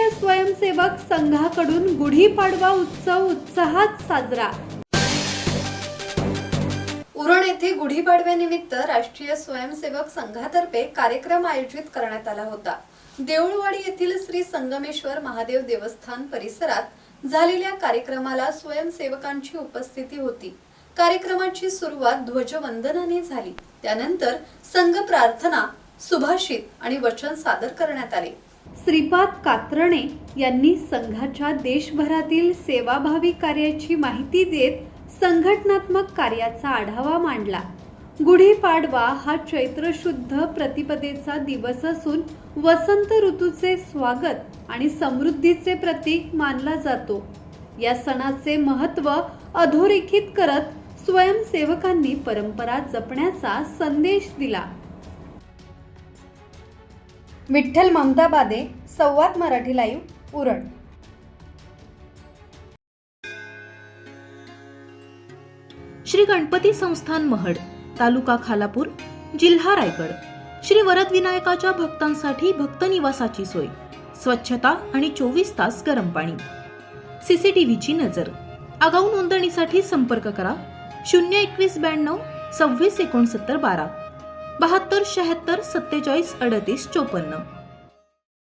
राष्ट्रीय स्वयंसेवक संघाकडून गुढीपाडवा उत्सव उत्साहात साजरा। उरण येथे गुढीपाडव्यानिमित्त राष्ट्रीय स्वयंसेवक संघातर्फे कार्यक्रम आयोजित करण्यात आला होता। देऊळवाडी येथील श्री संगमेश्वर महादेव देवस्थान परिसरात झालेल्या कार्यक्रमाला स्वयंसेवकांची उपस्थिती होती। कार्यक्रमाची सुरुवात ध्वजवंदनाने झाली। त्यानंतर संघ प्रार्थना, सुभाषित आणि वचन सादर करण्यात आले। श्रीपाद कात्रणे यांनी संघाच्या देशभरातील सेवाभावी कार्याची माहिती देत संघटनात्मक कार्याचा आढावा मांडला। गुढीपाडवा हा चैत्र शुद्ध प्रतिपदेचा दिवस असून वसंत ऋतूचे स्वागत आणि समृद्धीचे प्रतीक मानला जातो। या सणाचे महत्त्व अधोरेखित करत स्वयंसेवकांनी परंपरा जपण्याचा संदेश दिला। विठ्ठल ममताबादे, संवाद मराठी लाईव्ह, उरण। श्री गणपती संस्थान महड, तालुका खालापूर, जिल्हा रायगड। श्री वरद विनायकाच्या भक्तांसाठी भक्त निवासाची सोय, स्वच्छता आणि 24 तास गरम पाणी, सीसीटीव्हीची नजर। आगाऊ नोंदणीसाठी संपर्क करा 02192 26 69 12 72 76 47 38 54।